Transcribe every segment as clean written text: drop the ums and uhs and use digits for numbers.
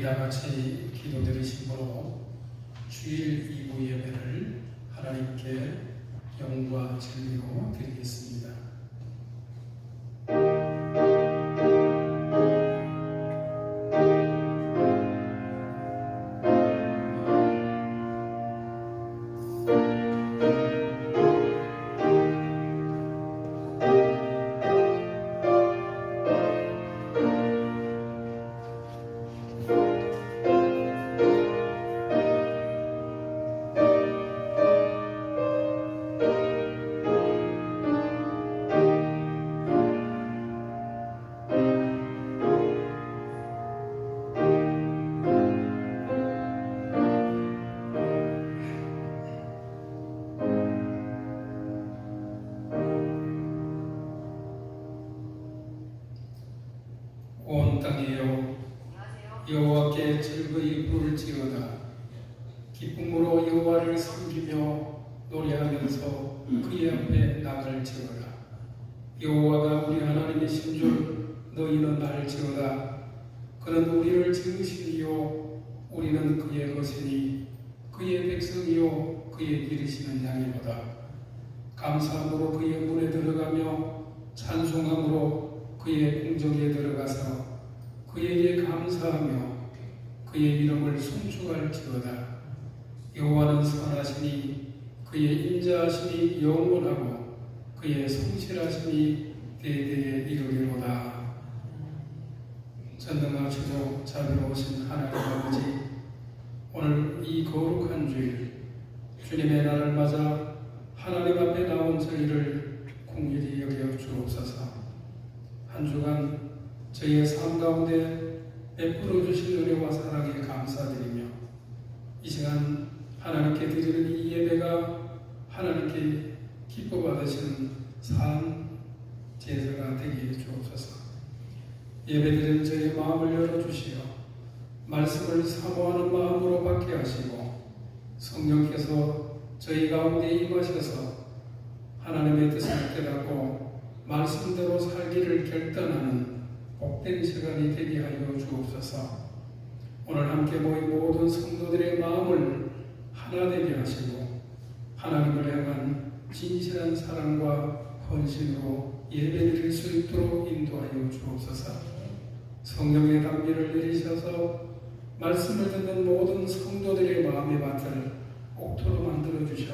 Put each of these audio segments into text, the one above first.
다 같이 기도드리심으로 주일 2부 예배를 하나님께 영과 진리로 드리겠습니다. 온 땅이여 여호와께 즐거이 부를지어다. 기쁨으로 여호와를 섬기며 노래하면서 그의 앞에 나갈지어다. 여호와가 우리 하나님이신 줄 너희는 알지어다. 그는 우리를 지으시니요 우리는 그의 것이니 그의 백성이요 그의 기르시는 양이로다. 감사함으로 그의 문에 들어가며 찬송함으로 그의 궁정에 들어가서 그에게 감사하며 그의 이름을 송축할지어다. 여호와는 선하시니 그의 인자하심이 영원하고 그의 성실하심이 대대에 이르리로다. 전능하시고 자비로우신 하나님 아버지, 오늘 이 거룩한 주일 주님의 날을 맞아 하나님 앞에 나온 저희를 긍휼히 여겨 주옵소서. 한 주간 저희의 삶 가운데 베풀어 주신 은혜와 사랑에 감사드리며 이 시간 하나님께 드리는 이 예배가 하나님께 기뻐 받으시는 산 제사가 되게 해 주옵소서. 예배드리는 저희의 마음을 열어주시어 말씀을 사모하는 마음으로 받게 하시고 성령께서 저희 가운데 임하셔서 하나님의 뜻을 깨닫고 말씀대로 살기를 결단하는 복된 시간이 되게 하여 주옵소서. 오늘 함께 모인 모든 성도들의 마음을 하나 되게 하시고 하나님을 향한 진실한 사랑과 헌신으로 예배드릴 수 있도록 인도하여 주옵소서. 성령의 담비를 내리셔서 말씀을 듣는 모든 성도들의 마음의 밭을 옥토로 만들어 주셔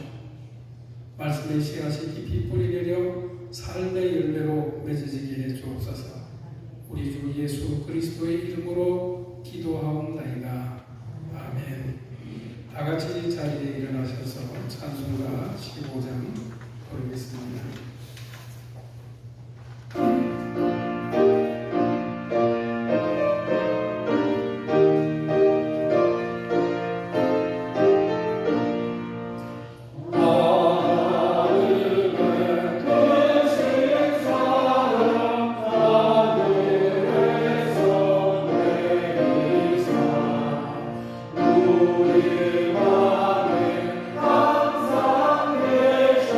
말씀의 씨앗이 깊이 뿌리 내려 삶의 열매로 맺어지게 해 주옵소서. 우리 주 예수 그리스도의 이름으로 기도하옵나이다. 아멘. 다 같이 자리에 일어나셔서 찬송가 15장 부르겠습니다. 우리만의 항상 계셔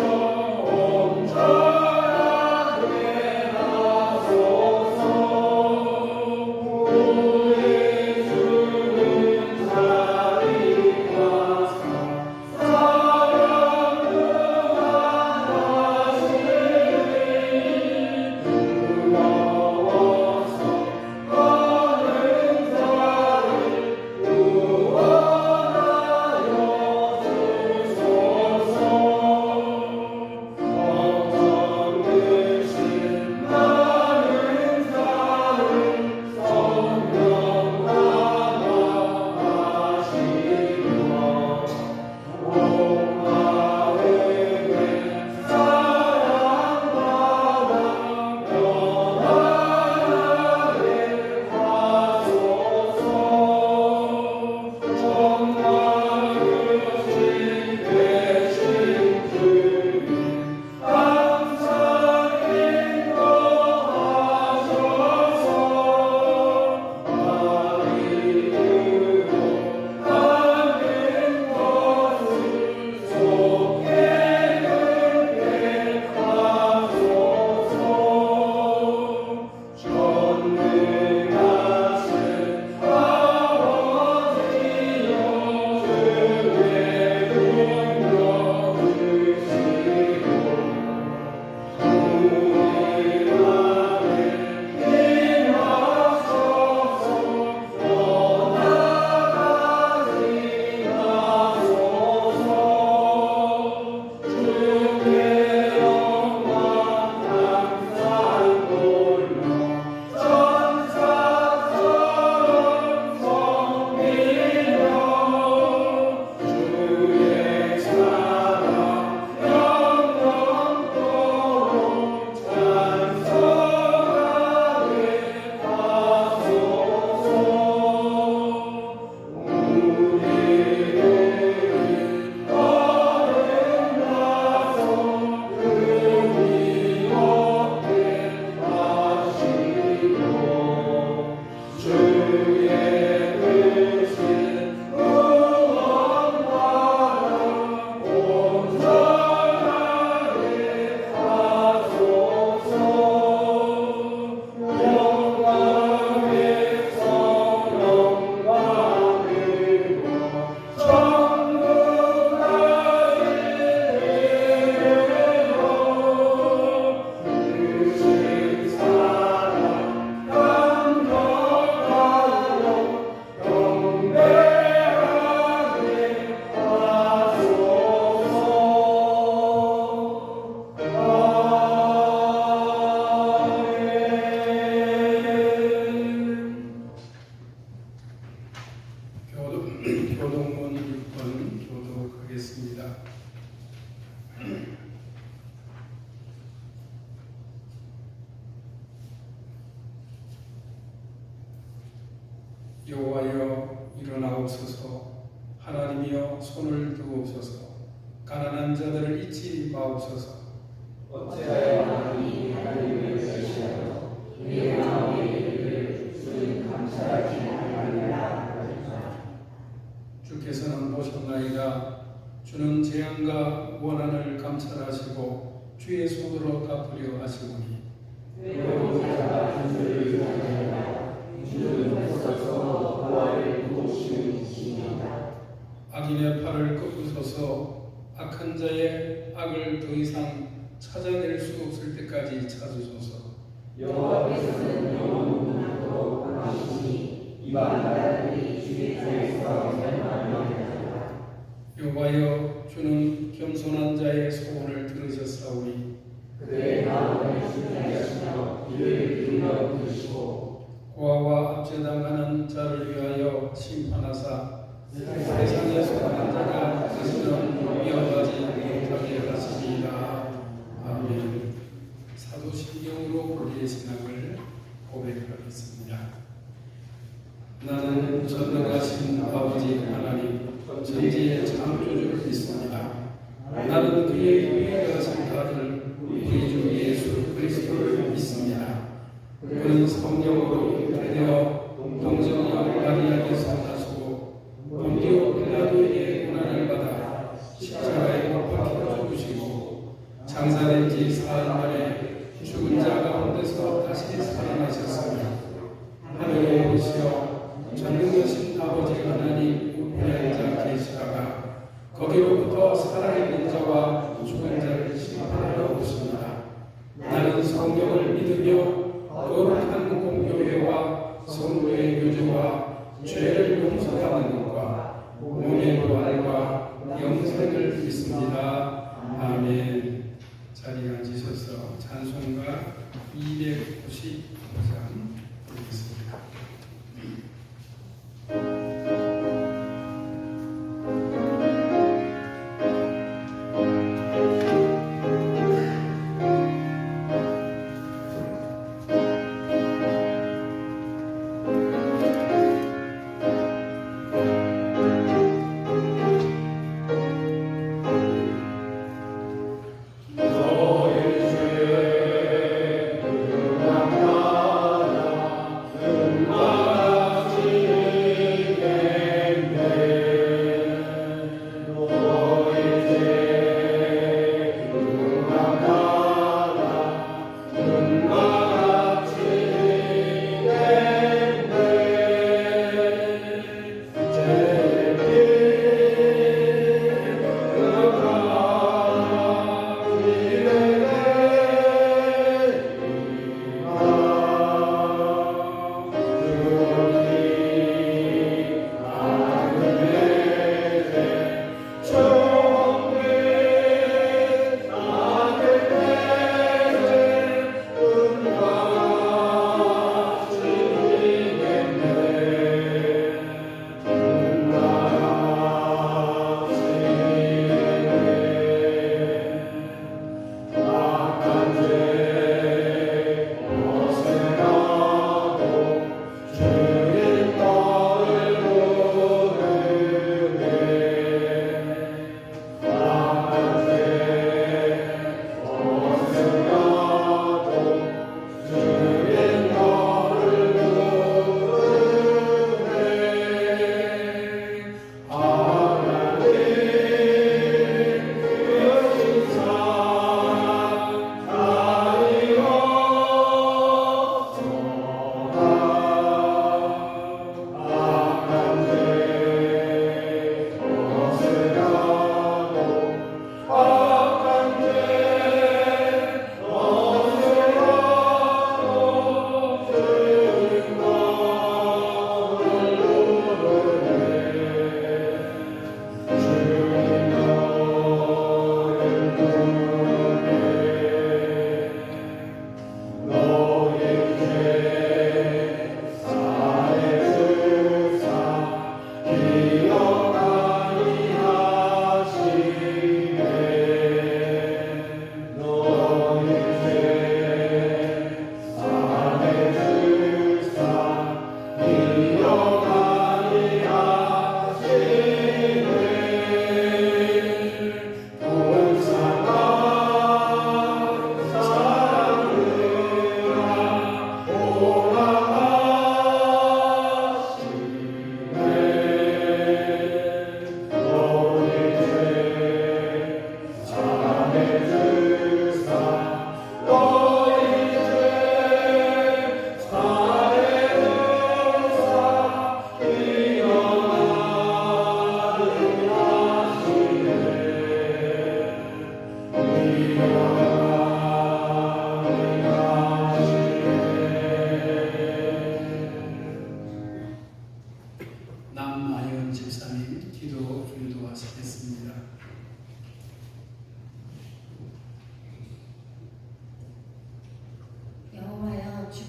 교동문 6번 교독하겠습니다. 여호와여 일어나옵소서. 하나님이여 손을 드옵소서. 가난한 자들을 잊지 마옵소서. 어찌하여 하나님을 멸시하여 우리의 마음에 이르기를 주님 감사하지 아니하리라. 주께서는 보셨나이다. 주는 재앙과 원한을 감찰하시고 주의 손으로 갚으려 하시오니 외로운 자가 주를 위하여라. 주는 애써서 보아를 도우시는 이시니이다. 악인의 팔을 꺾으소서. 악한 자의 악을 더 이상 찾아낼 수 없을 때까지 찾으소서. 여호와께서는 영원토록 하시니 이방인들이 주의 손에서 멸망하리라. 여호와여 주는 겸손한 자의 소원을 들으셨사오니 그의 마음을 준비하시며 이를 기울여 들으시고 고아와 압제당하는 자를 위하여 심판하사 세상에 속한 자가 다시는 위험하지 못하게 하시리이다. 아멘. 사도신경으로 우리의 신앙을 고백하겠습니다. 나는 전능하신 아버지 하나님 전지의 창조주를 믿습니다. 나는 그의 유일하신 아들 우리 주 예수 그리스도를 믿습니다. 그는 성령으로 잉태되어 동정녀 마리아에서 나시고 본디오 빌라도에게 고난을 받아 십자가에 못 박혀 죽으시고 장사된 지 사흘 만에 죽은 자 가운데서 다시 살아나셨으며 하늘에 오르시어 전능하신 아버지 하나님 우편에 앉아 계시다가 거기로부터 살아있는 자와 죽은 자를 심판하러 오십니다. 나는 성령을 믿으며 거룩한 공교회와 성도의 교제와 죄를 용서받는 것과 몸의 부활과 영생을 믿습니다. 아멘. 자리에 앉으셔서 찬송가 295장 부르겠습니다. 너의 죄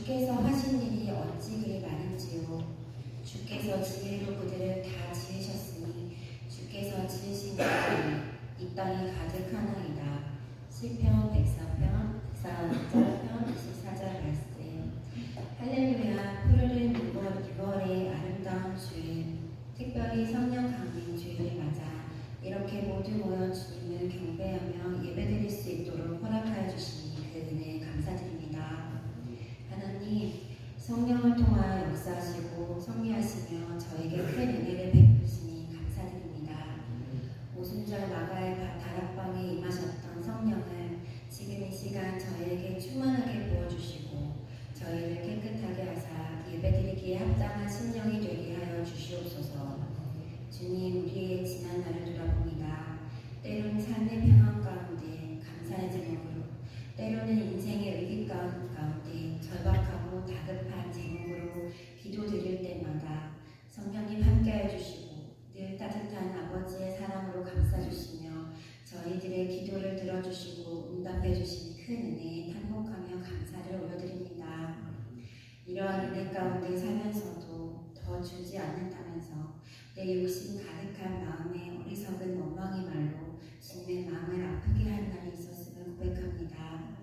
주께서 하신 일이 어찌 그리 많은지요. 주께서 지혜로 그들을 다 지으셨으니 주께서 지으신 것이 이 땅에 가득하나이다. 시편 104편 4편 24절 말씀. 할렐루야. 푸르른 6월의 아름다운 주일, 특별히 성령 강림 주일을 맞아 이렇게 모두 모여 주님을 경배하며 예배드릴 수 있도록 허락하여 주시니 그 은혜에 감사드립니다. 하나님, 성령을 통하여 역사하시고 섭리하시며 저에게 큰 은혜를 베푸시니 감사드립니다. 오순절 마가의 다락방에 임하셨던 성령을 지금 이 시간 저희에게 충만하게 부어주시고 저희를 깨끗하게 하사 예배드리기에 합당한 심령이 되게 하여 주시옵소서. 주님, 우리의 지난 날을 돌아봅니다. 때로는 삶의 평안 가운데 감사의 제목으로, 때로는 인생의 위기 가운데 절박하고 다급한 제목으로 기도드릴 때마다 성령님 함께해 주시고 늘 따뜻한 아버지의 사랑으로 감싸주시며 저희들의 기도를 들어주시고 응답해 주신 큰 은혜에 탄복하며 감사를 올려드립니다. 이러한 은혜 가운데 살면서도 더 주지 않는다면서 내 욕심 가득한 마음에 어리석은 원망의 말로 주님의 마음을 아프게 한 날이 있었음을 고백합니다.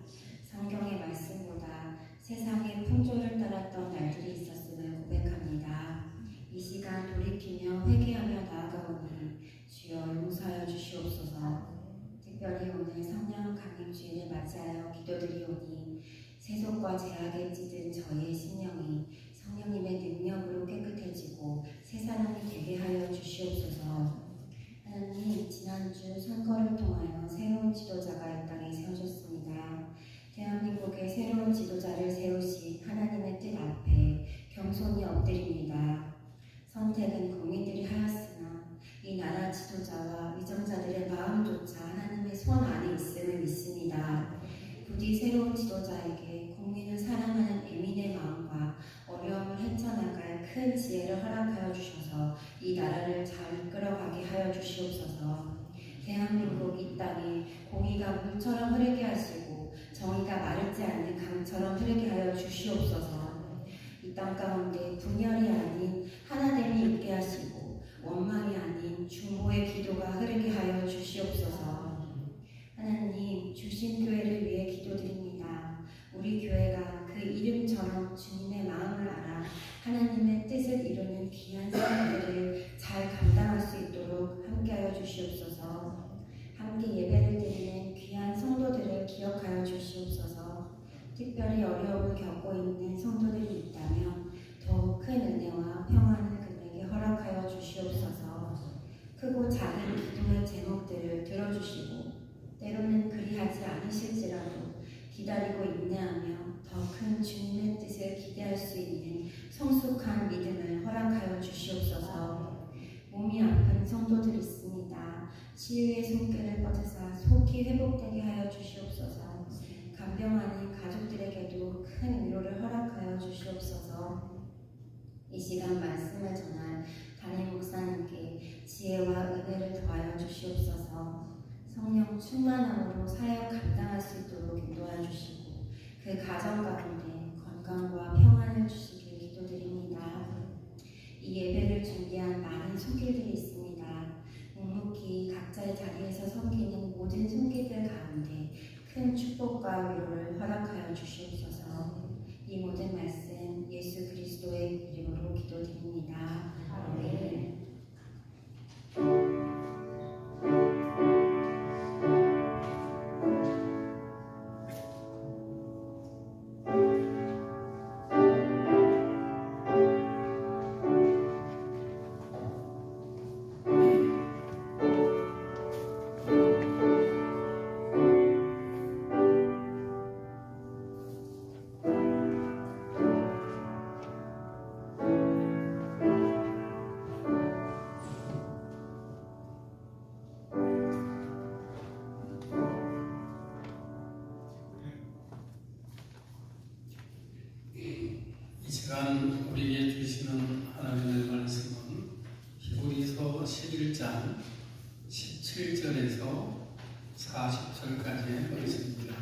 성경의 말씀보다 세상의 풍조를 따랐던 날들이 있었음을 고백합니다. 이 시간 돌이키며 회개하며 나아가오니 주여 용서하여 주시옵소서. 특별히 오늘 성령 강림 주일을 맞이하여 기도드리오니 세속과 제약에 찌든 저희의 심령이 성령님의 능력으로 깨끗해지고 새 사람이 되게 하여 주시옵소서. 하나님, 지난주 선거를 통하여 새로운 지도자가 이 땅에 세워졌습니다. 대한민국의 새로운 지도자를 세우신 하나님의 뜻 앞에 겸손히 엎드립니다. 선택은 국민들이 하였으나 이 나라 지도자와 위정자들의 마음조차 하나님의 손 안에 있음을 믿습니다. 부디 새로운 지도자에게 국민을 사랑하는 애민의 마음과 어려움을 헤쳐나갈 큰 지혜를 허락하여 주셔서 이 나라를 잘 이끌어가게 하여 주시옵소서. 대한민국 이 땅에 공의가 물처럼 흐르게 하시고 정의가 마르지 않는 강처럼 흐르게 하여 주시옵소서. 이 땅 가운데 분열이 아닌 하나됨이 있게 하시고 원망이 아닌 중보의 기도가 흐르게 하여 주시옵소서. 하나님, 주신 교회를 위해 기도드립니다. 우리 교회가 그 이름처럼 주님의 마음을 알아 하나님의 뜻을 이루는 귀한 사람들을 잘 감당할 수 있도록 함께하여 주시옵소서. 함께 예배를 드리는 귀한 성도들을 기억하여 주시옵소서. 특별히 어려움을 겪고 있는 성도들이 있다면 더욱 큰 은혜와 평안을 그들에게 허락하여 주시옵소서. 크고 작은 기도의 제목들을 들어주시고 때로는 그리하지 않으실지라도 기다리고 인내하며 더 큰 주님의 뜻을 기대할 수 있는 성숙한 믿음을 허락하여 주시옵소서. 몸이 아픈 성도들이 있습니다. 치유의 손길을 뻗으사 속히 회복되게 하여 주시옵소서. 간병하는 가족들에게도 큰 위로를 허락하여 주시옵소서. 이 시간 말씀을 전할 담임 목사님께 지혜와 은혜를 더하여 주시옵소서. 성령 충만함으로 사역 감당할 수 있도록 인도하여 주시고 그 가정 가운데 건강과 평안을 주시길 기도드립니다. 이 예배를 준비한 많은 손길들이 있습니다. 묵묵히 각자의 자리에서 섬기는 모든 손길들 가운데 큰 축복과 위로를 허락하여 주시옵소서. 이 모든 말씀 예수 그리스도의 이름으로 기도드립니다. 아멘. 이 시간 우리에게 주시는 하나님의 말씀은 히브리서 11장 17절에서 40절까지의 말씀입니다.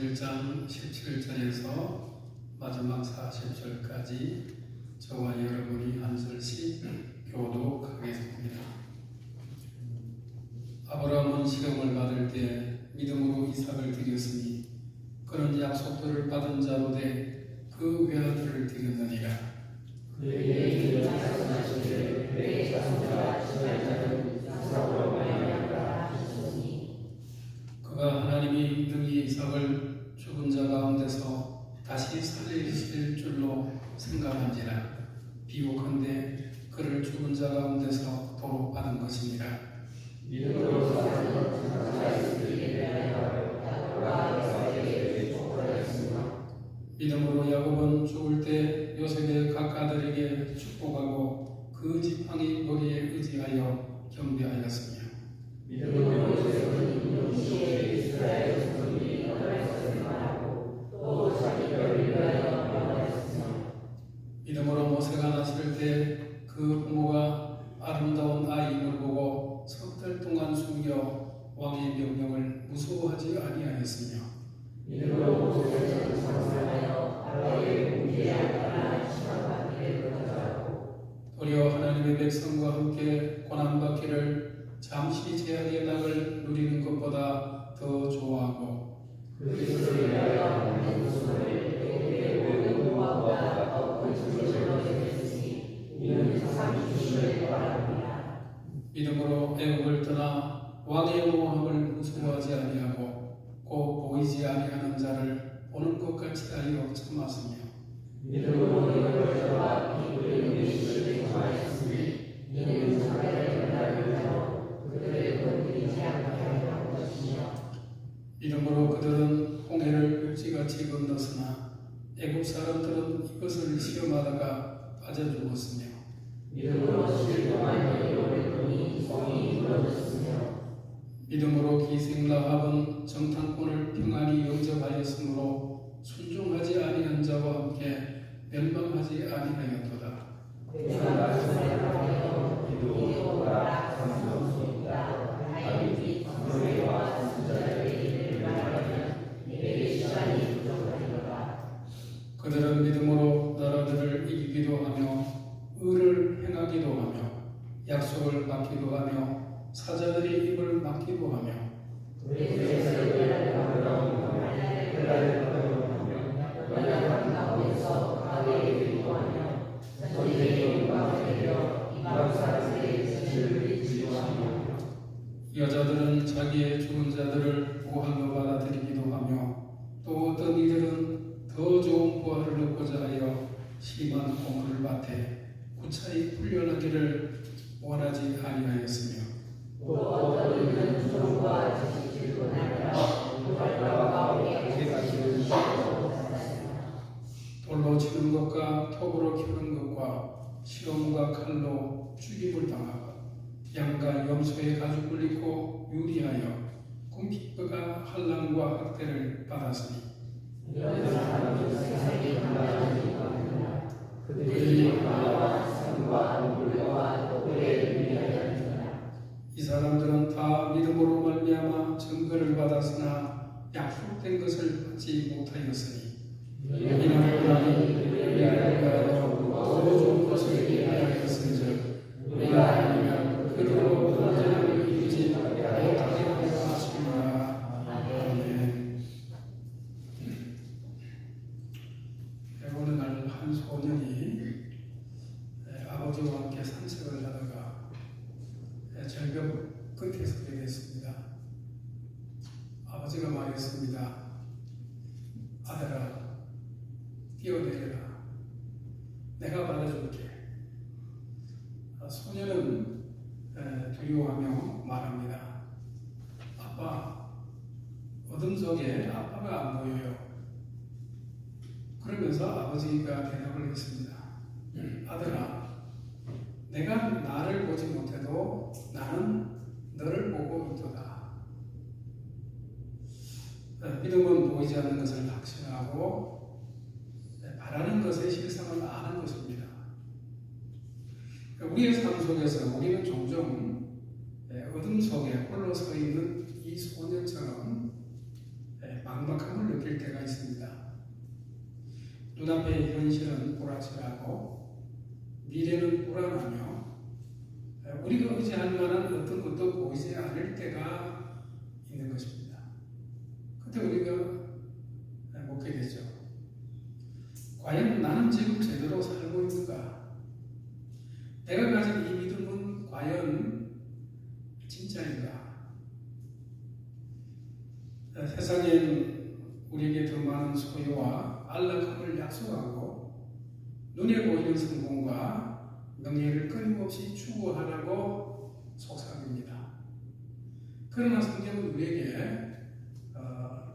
1장 17절에서 마지막 40절까지 저와 여러분이 한 절씩 교독하겠습니다. 아브라함은 시험을 받을 때 믿음으로 이삭을 드렸으니 그는 약속들을 받은 자로 돼 그 외아들을 드렸느니라. 그에게 이르기를 말씀하시기를 그의 자손과 지날 자는 이삭으로 말미암으라 하셨으니 그가 하나님이 능히 이삭을 죽은 자 가운데서 다시 살리실 줄로 생각한지라. 비옥한데 그를 죽은 자 가운데서 도로 받은 것이니라. 믿음으로 사람은 장사가 있으리에 대하여 야곱과 에사에게 축복하였으며 믿음으로 야곱은 죽을 때 요셉의 각 아들에게 축복하고 그 지팡이 머리에 의지하여 경배하였으며 믿음으로 요셉은 임시에 이스라엘 자손이 떠날 것을 말하고 또 자기 뼈를 위하여 명하였으며 믿음으로 모세가 났을 때 그 부모가 아름다운 아이임을 보고 석 달 동안 숨겨 왕의 명령을 무서워하지 아니하였으며 믿음으로 모세는 상상하여 바로의 궁지에 앉아 시험받기를 원하고 도리어 하나님의 백성과 함께 고난받기를 잠시 제약의 낙을 누리는 것보다 더 좋아하고 그리스도를 위하여 하는 손을 그의 모든 모험과 더 큰 소식을 전했으니 이는 사상이 주심을 바랍니다. 믿음으로 애국을 떠나 왕의 모함을 무서워하지 아니하고 곧 보이지 아니하는 자를 보는 것 같이 하여 참았으며 믿음으로 이것과 피 흘린 예수를 정하였으니 이는 장래를 만나면서 그들을 건드리지 않게 하려 것이며 믿음으로 그들은 홍해를 육지같이 건넜으나 애국 사람들은 이것을 시험하다가 빠져 죽었으며 믿음으로 7일 동안 여리고를 보니 성이 무너졌으며 믿음으로 기생 라합은 정탐꾼을 평안히 영접하였으므로 순종하지 아니한 자와 함께 멸망하지 아니하였도다. 내가 말씀하여 기도가 상수없습니다. 다윗이 성회와 선지자들의 일을 말하면 내게 시간이 부족하리로다. 그들은 믿음으로 나라들을 이기기도 하며 의를 행하기도 하며 약속을 받기도 하며 사자들이 입을 막기도 하며 그래서 연락하며 연락한 가운데서 가게에 기도하며 전쟁의 영광을 내려 이방 사람들의 진실을 지도하며 여자들은 자기의 죽은 자들을 보할로 받아들이기도 하며 또 어떤 이들은 더 좋은 보화를 얻고자 하여 심한 공을 밭에 구차히 훈련하기를 원하지 아니하였으며 또 어떤 이는 조롱과 지식질뿐 아니라 부활과 가오에 죄가시는 것도 받았으며 돌로 치는 것과 톱으로 켜는 것과 실험과 칼로 죽임을 당하고 양과 염소의 가죽을 입고 유리하여 궁핍과 환난과 학대를 받았으니 이런 사람은 세상에 감당하지 못하느냐 그들이 강화와 산과 물과 독불에 유리하였느냐 이 사람들은 다 믿음으로 말미암아 증거를 받았으나 약속된 것을 받지 못하였으니 이는 하나님이 우리를 위하여 더 좋은 것을 예비하였은즉 우리가 아니면 그대로 언제나 이루지 못하게 하시리라. 아멘. 어느 날 한 소년이 아버지와 함께 산책을 하다가 절벽 끝에 서게 됐습니다. 아버지가 말했습니다. 아들아, 뛰어내려라. 내가 받아줄게. 소년은 두려워하며 말합니다. 아빠, 어둠 속에 아빠가 안 보여요. 그러면서 아버지가 대답을 했습니다. 아들아, 내가 나를 보지 못해도 나는 너를 보고 있도다. 믿음은 보이지 않는 것을 확신하고 바라는 것의 실상을 아는 것입니다. 우리의 삶 속에서 우리는 종종 어둠 속에 홀로 서 있는 이 소년처럼 막막함을 느낄 느낄 때가 있습니다. 눈앞의 현실은 불확실하고 미래는 불안하며 우리가 의지할 만한 어떤 것도 보이지 않을 때가 있는 것입니다. 그때 우리가 묻게 되죠. 과연 나는 지금 제대로 살고 있는가? 내가 가진 이 믿음은 과연 진짜인가? 세상엔 우리에게 더 많은 소유와 안락함을 약속하고 눈에 보이는 성공과 명예를 끊임없이 추구하라고 속삭입니다. 그러나 성경은 우리에게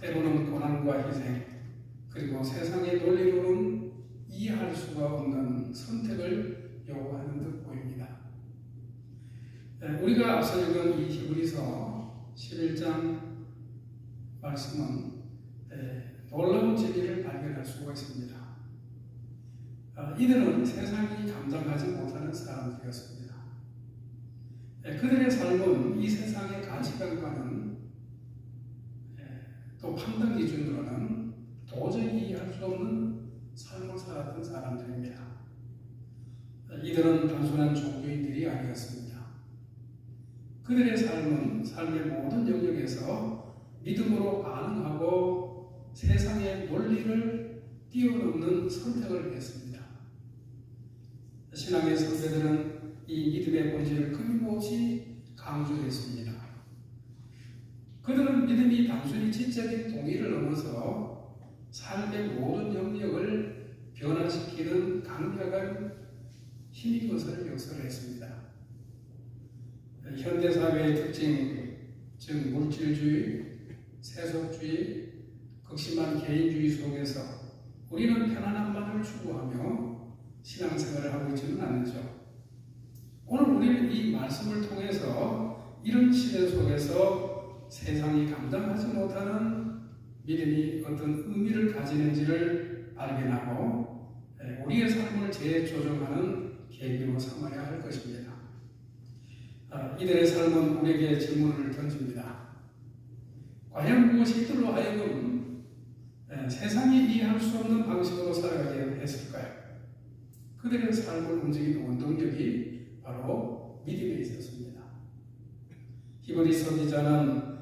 때로는 고난과 희생 그리고 세상의 논리로는 이해할 수가 없는 선택을 요구하는 듯 보입니다. 우리가 앞서 읽은 이 히브리서 11장 말씀은 놀라운 진리를 발견할 수가 있습니다. 이들은 세상이 감당하지 못하는 사람들이었습니다. 그들의 삶은 이 세상의 가치관과는 또 판단 기준으로는 도저히 이해할 수 없는 삶을 살았던 사람들입니다. 이들은 단순한 종교인들이 아니었습니다. 그들의 삶은 삶의 모든 영역에서 믿음으로 반응하고 세상의 논리를 뛰어넘는 선택을 했습니다. 신앙의 선배들은 이 믿음의 본질을 끊임없이 강조했습니다. 그들은 믿음이 단순히 지적인 동의를 넘어서 삶의 모든 영역을 변화시키는 강력한 힘인 것을 역설했습니다. 현대사회의 특징, 즉 물질주의, 세속주의, 극심한 개인주의 속에서 우리는 편안함만을 추구하며 신앙생활을 하고 있지는 않죠. 오늘 우리는 이 말씀을 통해서 이런 시대 속에서 세상이 감당하지 못하는 믿음이 어떤 의미를 가지는지를 발견하고 우리의 삶을 재조정하는 계기로 삼아야 할 것입니다. 이들의 삶은 우리에게 질문을 던집니다. 과연 무엇이 이들로 하여금 세상이 이해할 수 없는 방식으로 살아가게 했을까요? 그들의 삶을 움직이는 원동력이 바로 믿음에 있었습니다. 히브리서 기자는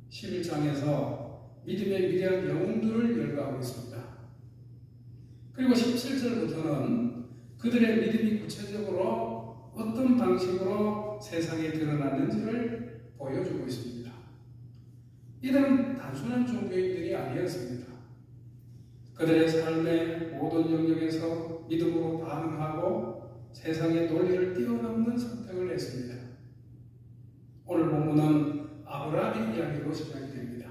11장에서 믿음의 위대한 영웅들을 열거하고 있습니다. 그리고 17절부터는 그들의 믿음이 구체적으로 어떤 방식으로 세상에 드러났는지를 보여주고 있습니다. 이들은 단순한 종교인들이 아니었습니다. 그들의 삶의 모든 영역에서 믿음으로 반응하고 세상의 논리를 뛰어넘는 선택을 했습니다. 오늘 본문은 아브라함의 이야기로 시작이 됩니다.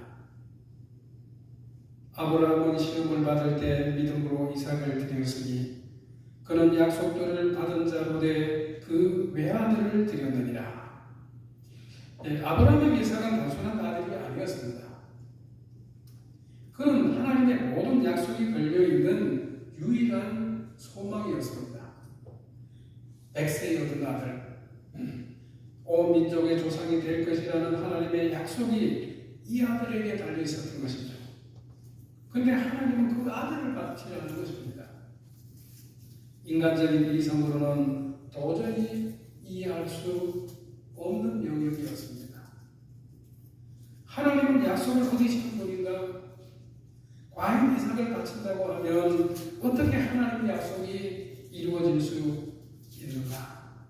아브라함은 시험을 받을 때 믿음으로 이삭을 드렸으니 그는 약속들을 받은 자로 돼 그 외아들을 드렸느니라. 아브라함의 이삭은 단순한 아들이 아니었습니다. 그는 하나님의 모든 약속이 걸려있는 유일한 소망이었습니다. 100세에 얻은 아들, 온 민족의 조상이 될 것이라는 하나님의 약속이 이 아들에게 달려 있었던 것이죠. 그런데 하나님은 그 아들을 받지 않은 것입니다. 인간적인 이성으로는 도저히 이해할 수 없는 영역이었습니다. 하나님은 약속을 어기신 분인가? 과연 이삭을 바친다고 하면 어떻게 하나님의 약속이 이루어질 수 있는가?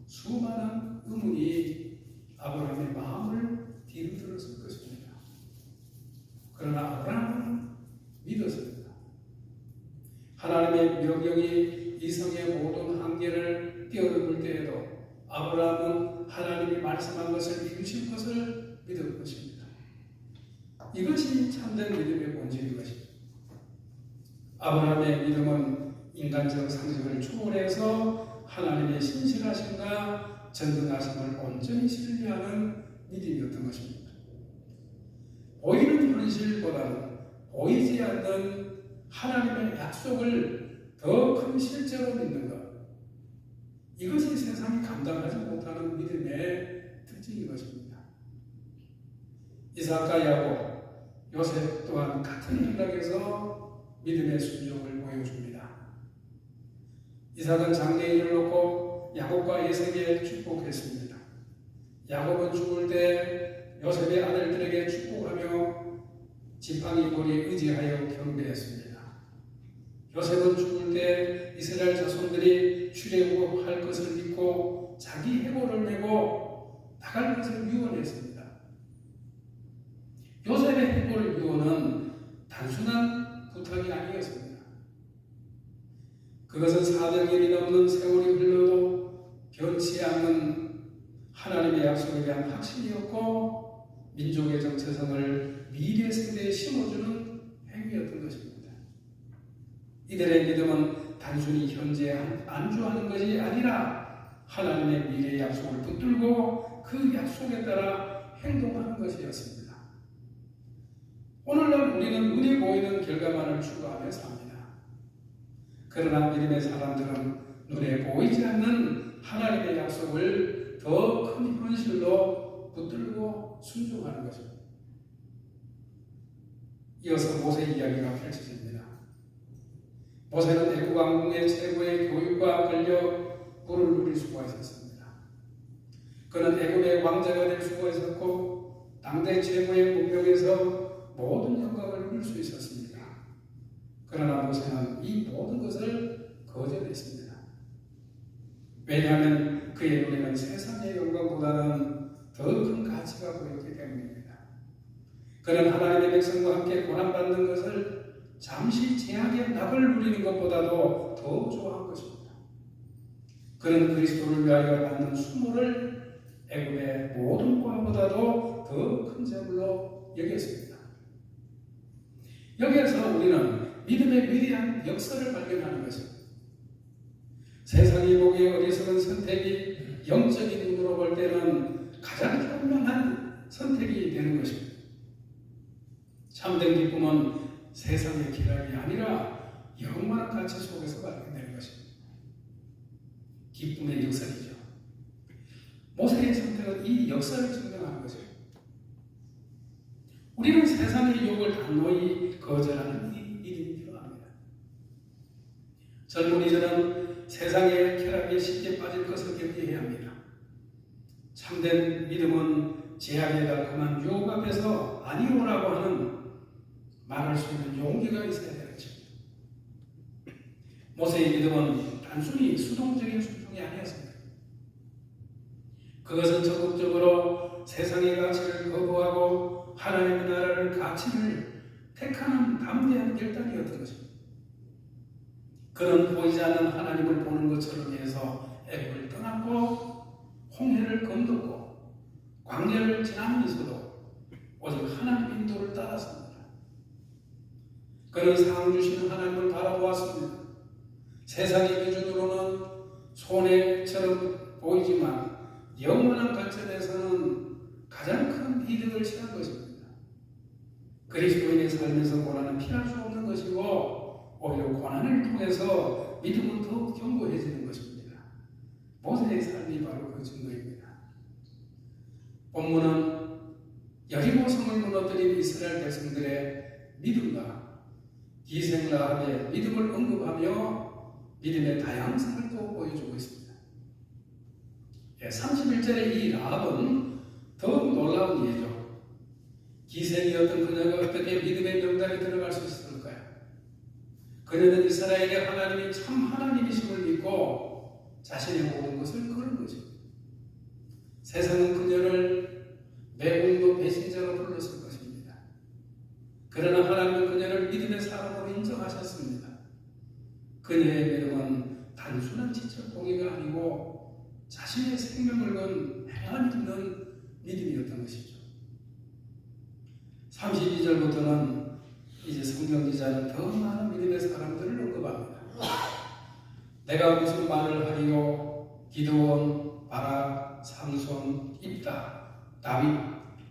수많은 의문이 아브라함의 마음을 뒤흔들었을 것입니다. 그러나 아브라함은 믿었습니다. 하나님의 명령이 이성의 모든 한계를 뛰어넘을 때에도 아브라함은 하나님이 말씀한 것을 이루실 것을 믿을 것입니다. 이것이 참된 믿음의 본질인 것입니다. 아브라함의 믿음은 인간적 상식을 초월해서 하나님의 신실하심과 전능하심을 온전히 신뢰하는 믿음이었던 것입니다. 보이는 현실보다는 보이지 않는 하나님의 약속을 더 큰 실제로 믿는 것, 이것이 세상이 감당하지 못하는 믿음의 특징인 것입니다. 이삭과 야곱, 요셉 또한 같은 맥락에서 믿음의 순종을 보여줍니다. 이삭은 장래인을 놓고 야곱과 에서에게 축복했습니다. 야곱은 죽을 때 요셉의 아들들에게 축복하며 지팡이 돌에 의지하여 경배했습니다. 요셉은 죽을 때 이스라엘 자손들이 출애굽할 것을 믿고 자기 해골을 메고 나갈 것을 유언했습니다. 요셉의 해골 유언은 단순한 부탁이 아니었습니다. 그것은 400년이 넘는 세월이 흘러도 변치 않는 하나님의 약속에 대한 확신이었고 민족의 정체성을 미래 세대에 심어주는 행위였던 것입니다. 이들의 믿음은 단순히 현재 안주하는 것이 아니라 하나님의 미래의 약속을 붙들고 그 약속에 따라 행동하는 것이었습니다. 오늘날 우리는 눈에 보이는 결과만을 추구하며 삽니다. 그러나 믿음의 사람들은 눈에 보이지 않는 하나님의 약속을 더 큰 현실로 붙들고 순종하는 것입니다. 이어서 모세 이야기가 펼쳐집니다. 모세는 애국 왕궁의 최고의 교육과 권력을 누릴 수가 있었습니다. 그는 애국의 왕자가 될 수가 있었고 당대 최고의 문명에서 모든 영광을 누릴 수 있었습니다. 그러나 모세는 이 모든 것을 거절했습니다. 왜냐하면 그의 눈에는 세상의 영광보다는 더 큰 가치가 보였기 때문입니다. 그는 하나님의 백성과 함께 고난받는 것을 잠시 제약의 낙을 누리는 것보다도 더 좋아한 것입니다. 그는 그리스도를 위하여 받는 수모를 애굽의 모든 보화보다도 더 큰 재물로 여겼습니다. 여기에서 우리는 믿음의 위대한 역사를 발견하는 것입니다. 세상이 보기에 어리석은 선택이 영적인 눈으로 볼 때는 가장 현명한 선택이 되는 것입니다. 참된 기쁨은 세상의 기락이 아니라 영원한 가치 속에서 발견되는 것입니다. 기쁨의 역설이죠. 모세의 선택은 이 역사를 증명하는 것입니다. 우리는 세상의 유혹을 단호히 거절하는 일이 필요합니다. 젊은이들은 세상의 쾌락에 쉽게 빠질 것을 경계해야 합니다. 참된 믿음은 제약의 달콤한 유혹 앞에서 아니오라고 하는 말할 수 있는 용기가 있어야 되는 것입니다. 모세의 믿음은 단순히 수동적인 순종이 아니었습니다. 그것은 적극적으로 세상의 가치를 거부하고 하나님의 나라를 가치를 택하는 담대한 결단이었던 것입니다. 그는 보이지 않는 하나님을 보는 것처럼 해서 애굽을 떠났고 홍해를 건넜고 광야를 지나면서도 오직 하나님의 인도를 따랐습니다. 그는 상 주시는 하나님을 바라보았습니다. 세상의 기준으로는 손해처럼 보이지만 영원한 관점에서는 가장 큰 이득을 취한 것입니다. 그리스도인의 삶에서 고난은 피할 수 없는 것이고 오히려 고난을 통해서 믿음은 더욱 견고해지는 것입니다. 모세의 삶이 바로 그 증거입니다. 본문은 여리고성을 무너뜨린 이스라엘 백성들의 믿음과 기생라합의 믿음을 언급하며 믿음의 다양성을 또 보여주고 있습니다. 31절의 이 라합은 더욱 놀라운 예죠. 기생이었던 그녀가 어떻게 믿음의 명단에 들어갈 수 있었을까요? 그녀는 이스라엘의 하나님이 참 하나님이심을 믿고 자신의 모든 것을 걸은 것입니다. 세상은 그녀를 매국노 배신자로 불렀을 것입니다. 그러나 하나님은 그녀를 믿음의 사람으로 인정하셨습니다. 그녀의 믿음은 단순한 지적 공의가 아니고 자신의 생명을 건 행함 있는 믿음이었던 것이죠. 32절부터는 이제 성경 기자는 더 많은 믿음의 사람들을 언급합니다. 내가 무슨 말을 하리요? 기드온, 바락, 삼손, 입다, 다윗,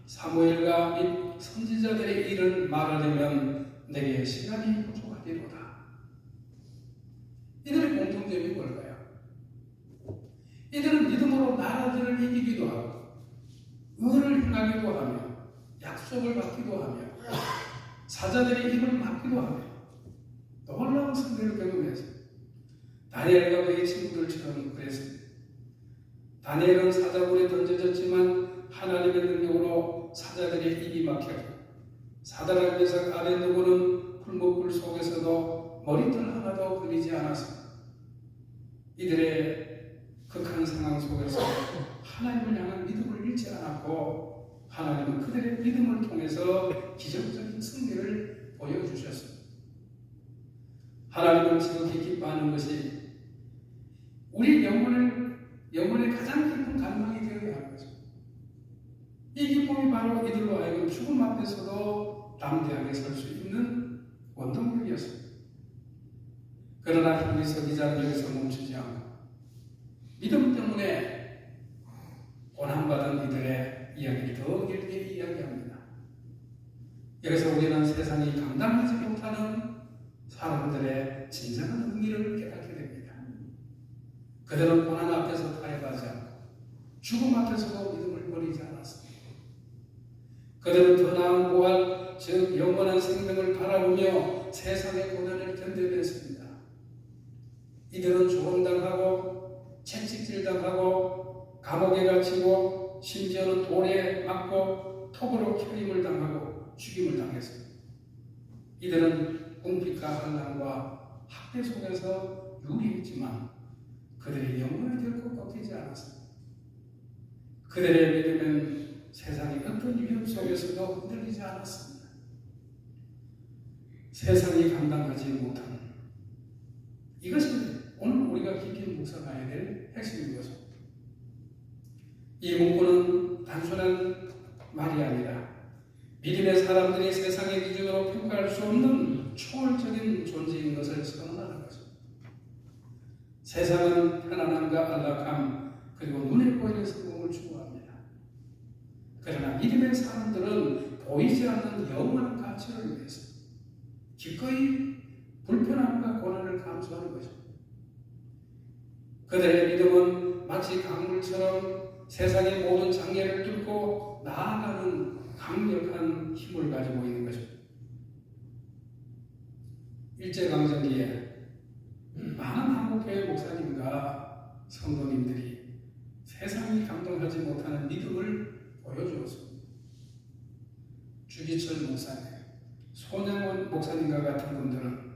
사무엘과 및 선지자들의 일을 말하려면 내게 시간이 부족하리로다. 이들의 공통점이 뭘까요? 이들은 믿음으로 나라들을 이기기도 하고 의를 행하기도 하며 약속을 받기도 하며 사자들이 입을 막기도 하며 놀라운 승리를 경험해서 다니엘과 그의 친구들처럼 그랬습니다. 다니엘은 사자굴에 던져졌지만 하나님의 능력으로 사자들의 입이 막혔고 사다락 메삭 아벤느고는 풀무불 속에서도 머리털 하나도 걸리지 않았습니다. 이들의 극한 상황 속에서 하나님을 향한 믿음을 잃지 않았고 하나님은 그들의 믿음을 통해서 기적적인 승리를 보여주셨습니다. 하나님은 지극히 기뻐하는 것이 우리 영혼의 가장 깊은 갈망이 되어야 하는 거죠. 이 기쁨이 바로 이들로 하여금 죽음 앞에서도 담대하게 설 수 있는 원동력이었습니다. 그러나 히브리서 기자는 여기서 멈추지 않고 믿음 때문에 고난받은 이들의 이야기를 더 길게 이야기합니다. 여기서 우리는 세상이 감당하지 못하는 사람들의 진정한 의미를 깨닫게 됩니다. 그들은 고난 앞에서 타협하지 않고 죽음 앞에서도 믿음을 버리지 않았습니다. 그들은 더 나은 부활, 즉 영원한 생명을 바라보며 세상의 고난을 견뎌냈습니다. 이들은 조롱당하고 채찍질당하고 감옥에 갇히고 심지어는 돌에 맞고 톱으로 켜림을 당하고 죽임을 당했습니다. 이들은 궁핍과 환난과 학대 속에서 유리했지만 그들의 영혼을 결코 꺾이지 않았습니다. 그들의 믿음은 세상의 어떤 위협 속에서도 흔들리지 않았습니다. 세상이 감당하지 못하는 이것이 오늘 우리가 깊이 묵상해야 될 핵심인 것입니다. 이 문구는 단순한 말이 아니라 믿음의 사람들이 세상의 기준으로 평가할 수 없는 초월적인 존재인 것을 선언하는 것입니다. 세상은 편안함과 안락함 그리고 눈에 보이는 성공을 추구합니다. 그러나 믿음의 사람들은 보이지 않는 영원한 가치를 위해서 기꺼이 불편함과 고난을 감수하는 것입니다. 그들의 믿음은 마치 강물처럼 세상의 모든 장애를 뚫고 나아가는 강력한 힘을 가지고 있는 것입니다. 일제강점기에 많은 한국교회 목사님과 성도님들이 세상이 감당하지 못하는 믿음을 보여주었습니다. 주기철 목사님, 손양원 목사님과 같은 분들은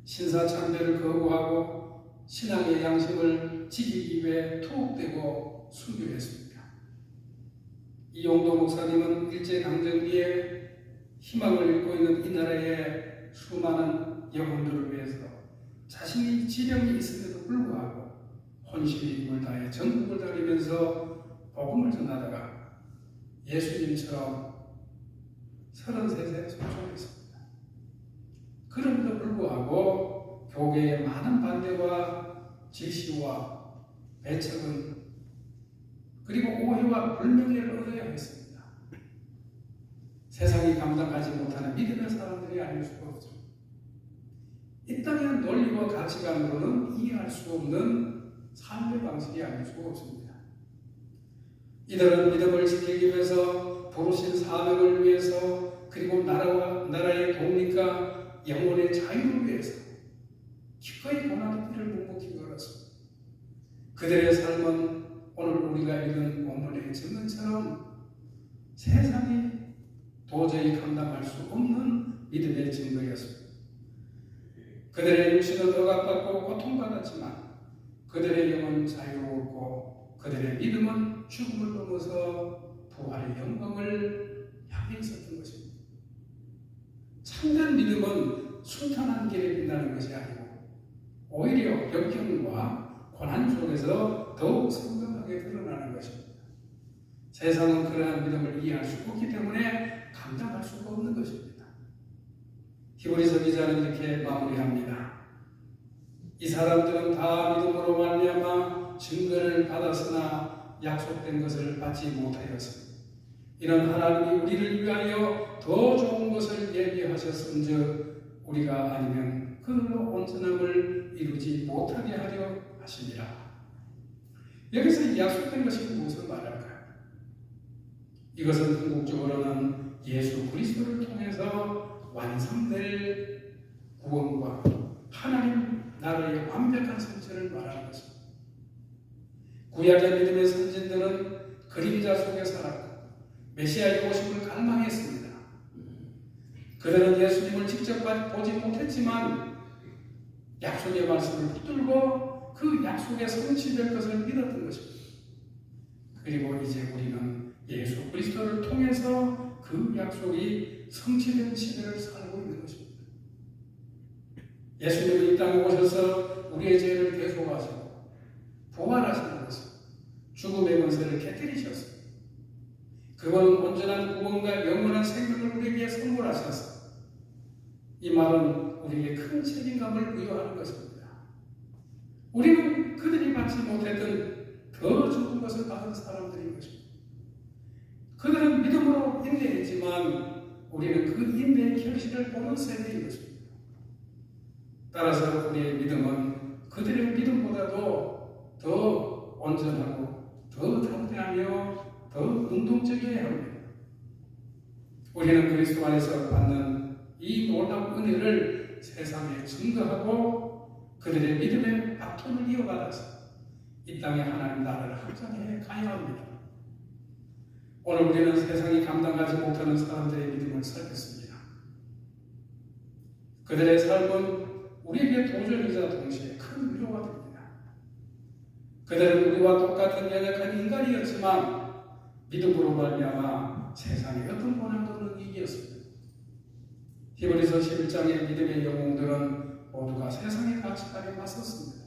신사참배를 거부하고 신앙의 양심을 지키기 위해 투옥되고 순교했습니다. 이용도 목사님은 일제강점기에 희망을 잃고 있는 이 나라의 수많은 영혼들을 위해서 자신이 지령이 있음에도 불구하고 혼신의 힘을 다해 전국을 다니면서 복음을 전하다가 예수님처럼 33세에 소천했습니다. 그럼에도 불구하고 교계의 많은 반대와 질시와 배척은 그리고 오해와 불명예를 얻어야 했습니다. 세상이 감당하지 못하는 믿음의 사람들이 아닐 수가 없죠. 이 땅의 논리와 가치관으로는 이해할 수 없는 삶의 방식이 아닐 수가 없습니다. 이들은 믿음을 지키기 위해서 부르신 사명을 위해서 그리고 나라의 독립과 영혼의 자유를 위해서 기꺼이 고난의 길을 묵묵히 걸었습니다. 그들의 삶은 오늘 우리가 읽은 본문의 증언처럼 세상이 도저히 감당할 수 없는 믿음의 증거였습니다. 그들의 육신은 억압받고 고통받았지만 그들의 영은 자유로웠고 그들의 믿음은 죽음을 넘어서 부활의 영광을 향해 있었던 것입니다. 참된 믿음은 순탄한 길에 빛나는 것이 아니고 오히려 역경과 고난 속에서 더욱 성공하게 드러나는 것입니다. 세상은 그러한 믿음을 이해할 수 없기 때문에 감당할 수가 없는 것입니다. 히브리서 기자는 이렇게 마무리합니다. 이 사람들은 다 믿음으로 말미암아 증거를 받았으나 약속된 것을 받지 못하였습니다. 이는 하나님이 우리를 위하여 더 좋은 것을 예비하셨은즉 우리가 아니면 그들로 온전함을 이루지 못하게 하려 하시니라. 여기서 약속된 것이 무엇을 말할까요? 이것은 궁극적으로는 예수 그리스도를 통해서 완성될 구원과 하나님 나라의 완벽한 성취를 말하는 것입니다. 구약의 믿음의 선진들은 그림자 속에 살았고 메시아의 오심을 갈망했습니다. 그들은 예수님을 직접 보지 못했지만 약속의 말씀을 붙들고 그 약속의 성취될 것을 믿었던 것입니다. 그리고 이제 우리는 예수 그리스도를 통해서 그 약속이 성취된 시대를 살고 있는 것입니다. 예수님은 이 땅에 오셔서 우리의 죄를 대속하시고 부활하시는 것은 죽음의 권세를 깨뜨리셨습니다. 그건 온전한 구원과 영원한 생명을 우리에게 선물하셨습니다. 이 말은 우리에게 큰 책임감을 부여하는 것입니다. 우리는 그들이 받지 못했던 더 좋은 것을 받은 사람들인 것입니다. 그들은 믿음으로 인내했지만 우리는 그 인내의 결실을 보는 세대인 것입니다. 따라서 우리의 믿음은 그들의 믿음보다도 더 온전하고 더 담대하며 더 능동적이어야 합니다. 우리는 그리스도 안에서 받는 이 놀라운 은혜를 세상에 증거하고 그들의 믿음의 바톤을 이어받아서 이 땅에 하나님 나라를 확장해 가야 합니다. 오늘 우리는 세상이 감당하지 못하는 사람들의 믿음을 살폈습니다. 그들의 삶은 우리에게 도전이자 동시에 큰 위로가 됩니다. 그들은 우리와 똑같은 연약한 인간이었지만 믿음으로 말미암아 세상의 어떤 고난도는 이겼습니다. 히브리서 11장의 믿음의 영웅들은 모두가 세상의 가치관에 맞섰습니다.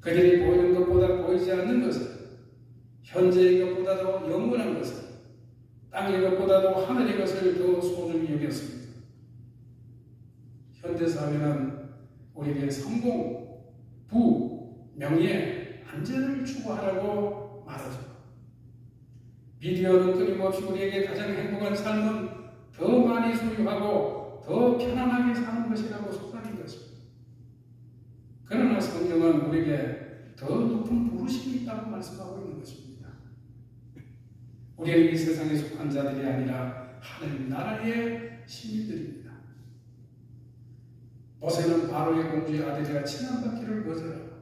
그들이 보이는 것보다 보이지 않는 것을, 현재의 것보다도 영원한 것을, 땅의 것보다도 하늘의 것을 더 소중히 여겼습니다. 현대사회는 우리에게 성공, 부, 명예, 안전을 추구하라고 말하죠. 미디어는 끊임없이 우리에게 가장 행복한 삶은 더 많이 소유하고 더 편안하게 사는 것이라고 속삭인 것입니다. 그러나 성경은 우리에게 더 높은 부르심이 있다고 말씀하고 있는 것입니다. 우리는 이 세상에 속한 자들이 아니라 하나님 나라의 시민들입니다. 모세는 바로의 공주의 아들이라 칭함받기를 거절하고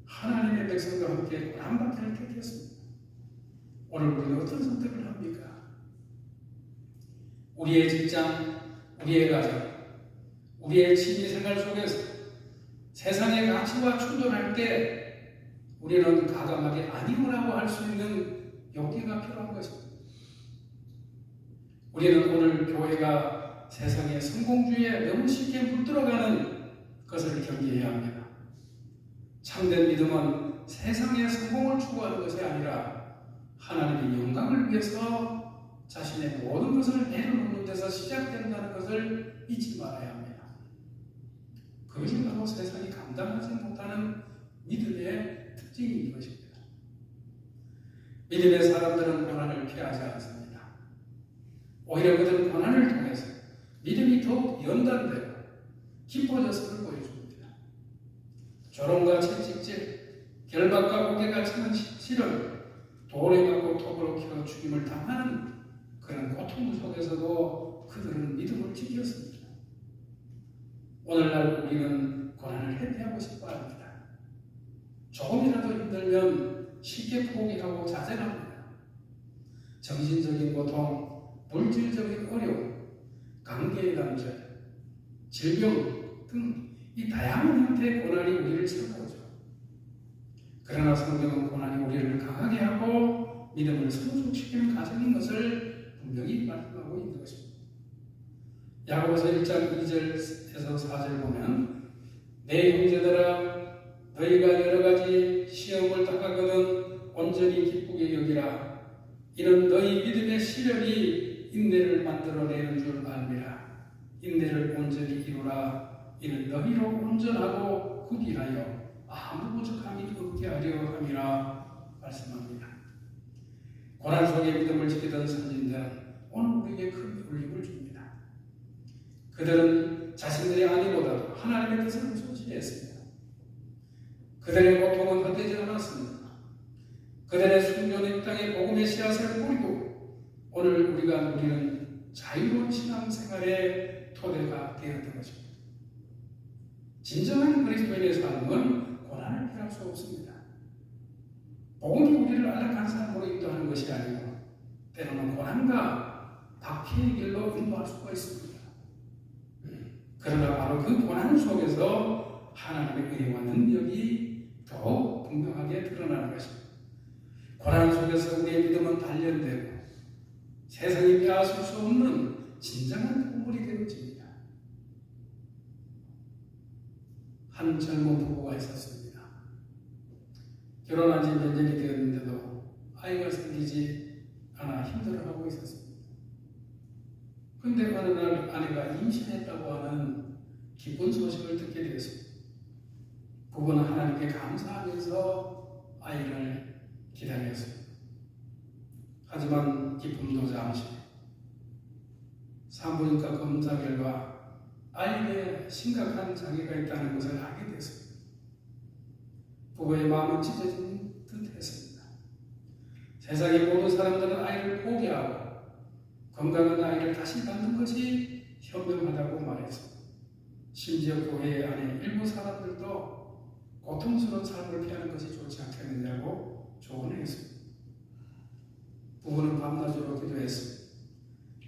하나님의 백성과 함께 고난받기를 택했습니다. 오늘 우리는 어떤 선택을 합니까? 우리의 직장, 우리의 가정, 우리의 취미생활 속에서 세상의 가치와 충돌할 때 우리는 가감하게 아니오라고 할 수 있는 용기가 필요한 것입니다. 우리는 오늘 교회가 세상의 성공주의에 너무 쉽게 물들어가는 것을 경계해야 합니다. 참된 믿음은 세상의 성공을 추구하는 것이 아니라 하나님의 영광을 위해서 자신의 모든 것을 내려놓는 데서 시작된다는 것을 잊지 말아야 합니다. 그것이 바로 세상이 감당하지 못하는 믿음의 특징인 것입니다. 믿음의 사람들은 고난을 피하지 않습니다. 오히려 그들은 고난을 통해서 믿음이 더욱 연단되고 깊어졌음을 보여줍니다. 조롱과 채찍질, 결박과 옥에 갇히는 시련, 돌에 맞고 톱으로 키워 죽임을 당하는 그런 고통 속에서도 그들은 믿음을 지켰습니다. 오늘날 우리는 고난을 회피하고 싶어 합니다. 조금이라도 힘들면 쉽게 포기하고 자제합니다. 정신적인 고통, 물질적인 어려움, 관계의 단절, 질병 등 이 다양한 형태의 고난이 우리를 찾아오죠. 그러나 성경은 고난이 우리를 강하게 하고 믿음을 성숙시키는 과정인 것을 분명히 말씀하고 있는 것입니다. 야고보서 1장 2절에서 4절 보면 내 형제들아 너희가 여러 가지 시험을 당하거든 온전히 기쁘게 여기라. 이는 너희 믿음의 시련이 인내를 만들어내는 줄 알미라. 인내를 온전히 이루라. 이는 너희로 온전하고 굳이하여 아무 부족함이 없게 하려 함이라 말씀합니다. 고난 속에 믿음을 지키던 선진들은 오늘 우리에게 큰 울림을 줍니다. 그들은 자신들의 아니보다 하나님의 뜻을 우선시했습니다. 그들의 고통은 헛되지 않았습니다. 그들의 순교는 이 땅에 복음의 씨앗을 뿌리고 오늘 우리가 누리는 자유로운 신앙생활의 토대가 되었던 것입니다. 진정한 그리스도인의 삶은 고난을 피할 수 없습니다. 복음이 우리를 안락한 삶으로 인도하는 것이 아니고 때로는 고난과 박해의 길로 인도할 수가 있습니다. 그러나 바로 그 고난 속에서 하나님의 은혜와 능력이 더욱 분명하게 드러나는 것입니다. 고난 속에서 우리의 믿음은 단련되고 세상이 빼앗을 수 없는 진정한 보물이 되어집니다. 한 젊은 부부가 있었습니다. 결혼한 지 몇 년이 되었는데도 아이가 생기지 않아 힘들어하고 있었습니다. 그런데 어느 날 아내가 임신했다고 하는 기쁜 소식을 듣게 되었습니다. 부부는 하나님께 감사하면서 아이를 기다렸습니다. 하지만 기쁨도 잠시. 산부인과 검사 결과 아이에게 심각한 장애가 있다는 것을 알게 됐습니다. 부부의 마음은 찢어진 듯 했습니다. 세상의 모든 사람들은 아이를 포기하고 건강한 아이를 다시 낳는 것이 현명하다고 말했습니다. 심지어 교회 안에 일부 사람들도 고통스러운 삶을 피하는 것이 좋지 않겠느냐고 조언을 했습니다. 부부는 밤낮으로 기도했습니다.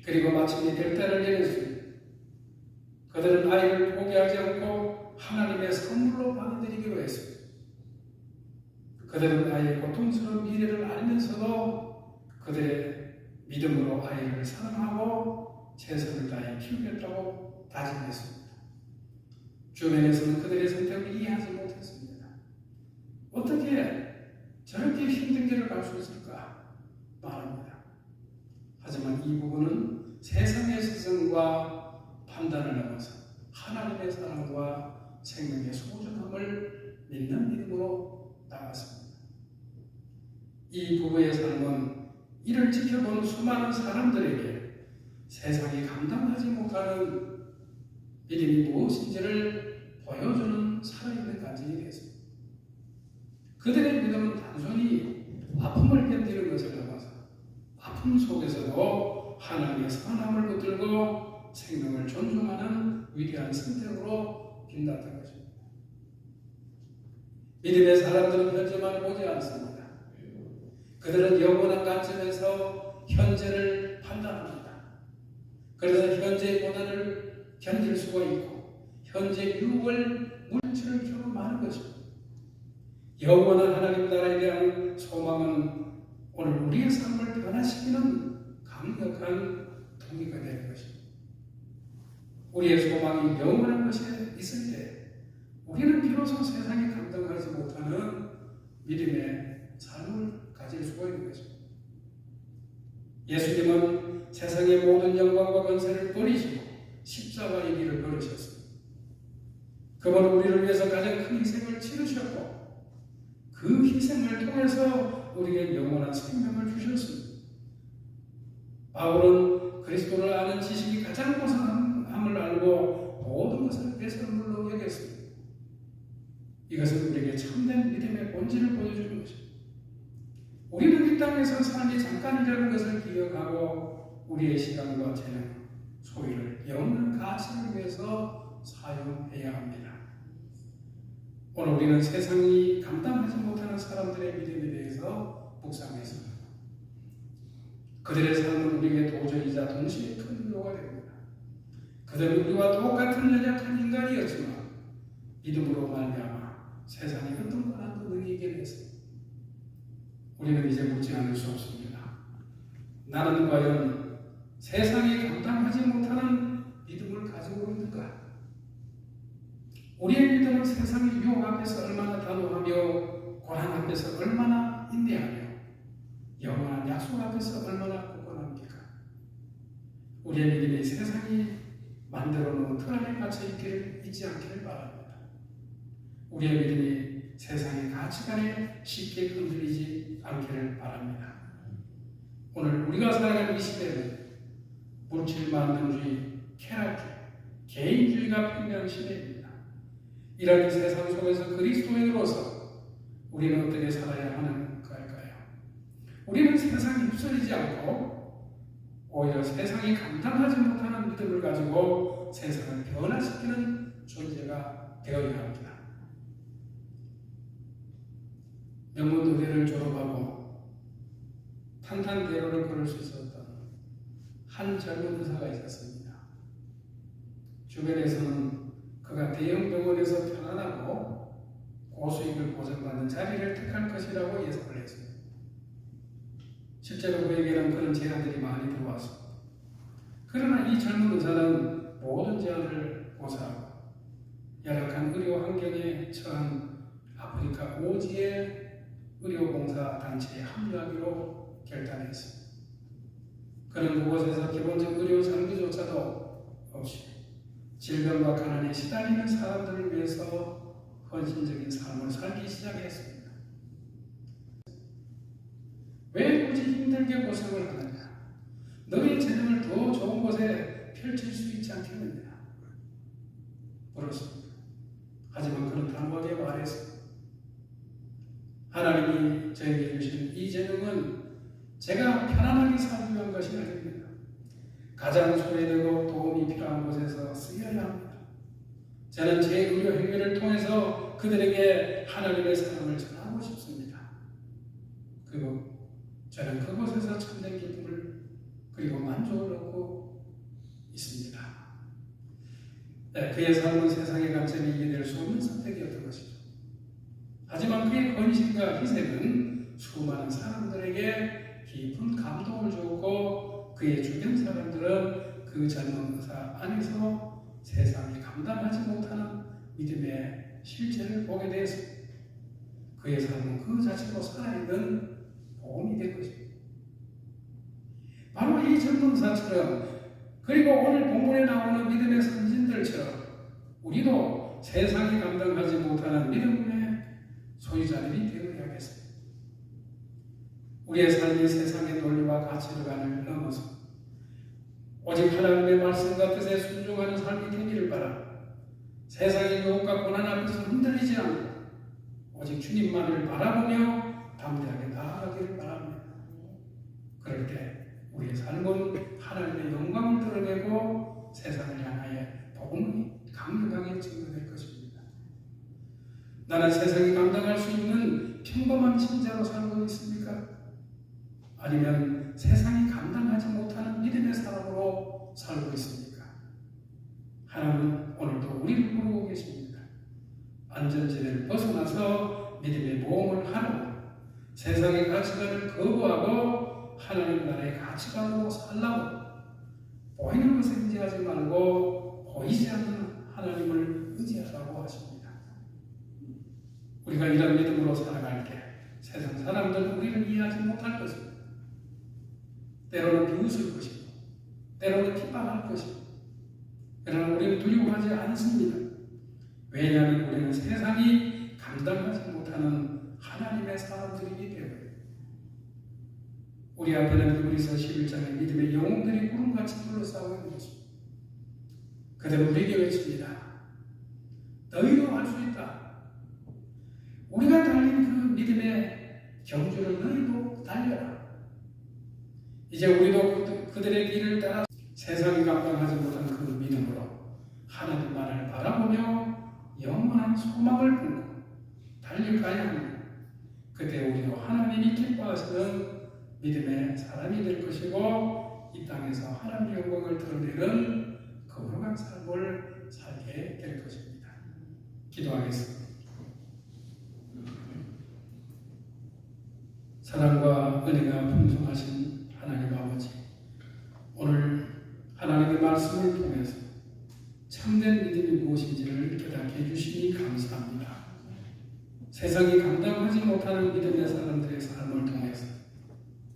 그리고 마침내 결단을 내렸습니다. 그들은 아이를 포기하지 않고 하나님의 선물로 받아들이기로 했습니다. 그들은 아이의 고통스러운 미래를 알면서도 그들의 믿음으로 아이를 사랑하고 최선을 다해 키우겠다고 다짐했습니다. 주변에서는 그들의 선택을 이해하지 못했습니다. 어떻게 저렇게 힘든 길을 갈 수 있을까 말합니다. 하지만 이 부분은 세상의 세상과 판단을 넘어서 하나님의 사랑과 생명의 소중함을 믿는 믿음으로 나갔습니다. 이 부부의 삶은 이를 지켜본 수많은 사람들에게 세상이 감당하지 못하는 믿음이 무엇인지를 보여주는 살아있는 간증이 되었습니다. 그들의 믿음은 단순히 아픔을 견디는 것을 넘어서 아픔 속에서도 하나님의 선함을 붙들고 생명을 존중하는 위대한 선택으로 빛났던 것입니다. 믿음의 사람들은 현재만 보지 않습니다. 그들은 영원한 관점에서 현재를 판단합니다. 그래서 현재의 고난을 견딜 수가 있고 현재 유혹을 물질을 주고 마는 것입니다. 영원한 하나님 나라에 대한 소망은 오늘 우리의 삶을 변화시키는 강력한 동기가 되는 것입니다. 우리의 소망이 영원한 것에 있을 때 우리는 비로소 세상이 감당하지 못하는 믿음의 삶을 가질 수가 있는 것입니다. 예수님은 세상의 모든 영광과 권세를 버리시고 십자가의 길을 걸으셨습니다. 그분은 우리를 위해서 가장 큰 희생을 치르셨고 그 희생을 통해서 우리에게 영원한 생명을 주셨습니다. 바울은 그리스도를 아는 지식이 가장 고상함을 알고 모든 것을 배설물로 여겼습니다. 이것은 우리에게 참된 믿음의 본질을 보여주는 것입니다. 우리는 이 땅에서 삶이 잠깐이라는 것을 기억하고 우리의 시간과 재능, 소유를 영원한 가치를 위해서 사용해야 합니다. 오늘 우리는 세상이 감당하지 못하는 사람들의 믿음에 대해서 묵상했습니다. 그들의 삶은 우리에게 도전이자 동시에 큰 위로가 됩니다. 그들은 우리와 똑같은 연약한 인간이었지만 믿음으로 말미암아 세상의 어떤 고난도 능히 이겨냈습니다. 우리는 이제 묻지 않을 수 없습니다. 나는 과연 세상이 감당하지 못하는 믿음을 가지고 있는가? 우리의 믿음은 세상의 유혹 앞에서 얼마나 단호하며 고난 앞에서 얼마나 인내하며 영원한 약속 앞에서 얼마나 굳건합니까? 우리의 믿음이 세상이 만들어 놓은 틀 안에 갇혀 있기를 잊지 않기를 바랍니다. 우리의 믿음이 세상의 가치관에 쉽게 흔들리지 않기를 바랍니다. 오늘 우리가 살아가는 이 시대는 물질만능주의, 쾌락주의, 개인주의가 팽배한 시대입니다. 이런 세상 속에서 그리스도인으로서 우리는 어떻게 살아야 하는 걸까요? 우리는 세상에 휩쓸리지 않고 오히려 세상이 감당하지 못하는 믿음을 가지고 세상을 변화시키는 존재가 되어야 합니다. 명문대를 졸업하고 탄탄대로를 걸을 수 있었던 한 젊은 의사가 있었습니다. 주변에서는 그가 대형 병원에서 편안하고 고수익을 보장받는 자리를 택할 것이라고 예상을 했습니다. 실제로 그에게는 그런 제안들이 많이 들어왔습니다. 그러나 이 젊은 의사는 모든 제안을 고사하고 열악한 의료 환경에 처한 아프리카 오지의 의료봉사 단체에 합류하기로 결단했습니다. 그는 그곳에서 기본적 의료 장비조차도 없이 질병과 가난에 시달리는 사람들을 위해서 헌신적인 삶을 살기 시작했습니다. 왜 굳이 힘들게 고생을 하느냐? 너의 재능을 더 좋은 곳에 펼칠 수 있지 않겠느냐? 물었습니다. 하지만 그는 단호하게 말했습니다. 하나님이 저에게 주신 이 재능은 제가 편안하게 살기 위한 것이 아닙니다. 가장 소외되고 도움이 필요한 곳에서 쓰여야 합니다. 저는 제 의료 행위를 통해서 그들에게 하나님의 사랑을 전하고 싶습니다. 그리고 저는 그곳에서 참된 기쁨을 그리고 만족을 얻고 있습니다. 네, 그의 삶은 세상의 관점이 이해될 수 없는 선택이었던 것이죠. 하지만 그의 헌신과 희생은 수많은 사람들에게 깊은 감동을 주었고 그의 주변 사람들은 그 젊은 의사 안에서 세상이 감당하지 못하는 믿음의 실체를 보게 되었습니다. 그의 삶은 그 자체로 살아있는 보험이 될 것입니다. 바로 이 젊은 의사처럼 그리고 오늘 본문에 나오는 믿음의 선진들처럼 우리도 세상이 감당하지 못하는 믿음의 소유자들이 되어야겠습니다. 우리의 삶이 세상의 논리와 가치관을 넘어서 오직 하나님의 말씀과 뜻에 순종하는 삶이 되기를 바랍니다. 세상의 유혹과 고난 앞에서 흔들리지 않고 오직 주님만을 바라보며 담대하게 나아가기를 바랍니다. 그럴 때 우리의 삶은 하나님의 영광을 드러내고 세상을 향하여 복음이 강력하게 증거될 것입니다. 나는 세상이 감당할 수 있는 평범한 신자로 살고 있습니까? 아니면 세상이 감당하지 못하는 믿음의 사람으로 살고 있습니까? 하나님은 오늘도 우리를 부르고 계십니다. 안전지대를 벗어나서 믿음의 모험을 하고 세상의 가치관을 거부하고 하나님 나라의 가치관으로 살라고 보이는 것에 의지하지 말고 보이지 않는 하나님을 의지하라고 하십니다. 우리가 이런 믿음으로 살아갈 때 세상 사람들은 우리를 이해하지 못할 것입니다. 때로는 비웃을 것이고 때로는 핍박할 것이고 그러나 우리는 두려워하지 않습니다. 왜냐하면 우리는 세상이 감당하지 못하는 하나님의 사람들이기 때문에 우리 앞에는 히브리서 11장의 믿음의 영웅들이 구름같이 둘러싸고 있는 것입니다. 그들은 우리에게 외칩니다. 너희도 할 수 있다. 우리가 달린 그 믿음의 경주를 너희도 달려라. 이제 우리도 그들의 길을 따라 세상이 감당하지 못한 그 믿음으로 하나님만을 바라보며 영원한 소망을 품고 달려가야 합니다. 그때 우리도 하나님이 기뻐하시는 믿음의 사람이 될 것이고 이 땅에서 하나님의 영광을 드러내는 거룩한 삶을 살게 될 것입니다. 기도하겠습니다. 사랑과 은혜가 풍성하신 하나님 아버지, 오늘 하나님의 말씀을 통해서 참된 믿음이 무엇인지를 깨닫게 해주시니 감사합니다. 세상이 감당하지 못하는 믿음의 사람들의 삶을 통해서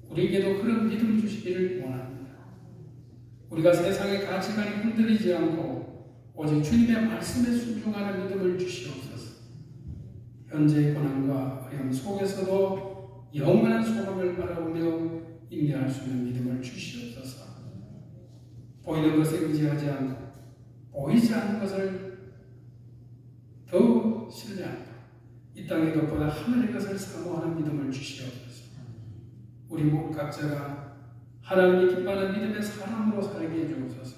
우리에게도 그런 믿음 주시기를 원합니다. 우리가 세상의 가치관이 흔들리지 않고 오직 주님의 말씀에 순종하는 믿음을 주시옵소서. 현재의 고난과 어려움 속에서도 영원한 소망을 바라보며 인내할 수 있는 믿음을 주시옵소서. 보이는 것에 의지하지 않고 보이지 않는 것을 더욱 신뢰하고 이 땅의 것보다 하늘의 것을 사모하는 믿음을 주시옵소서. 우리 모두 각자가 하나님이 기뻐하는 믿음의 사람으로 살게 해주옵소서.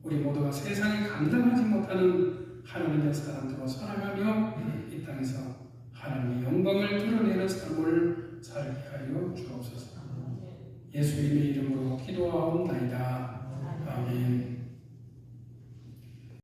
우리 모두가 세상이 감당하지 못하는 하나님의 사람들로 살아가며 이 땅에서 하나님의 영광을 드러내는 삶을 살게 하여 주옵소서. 예수님의 이름으로 기도하옵나이다. 아멘.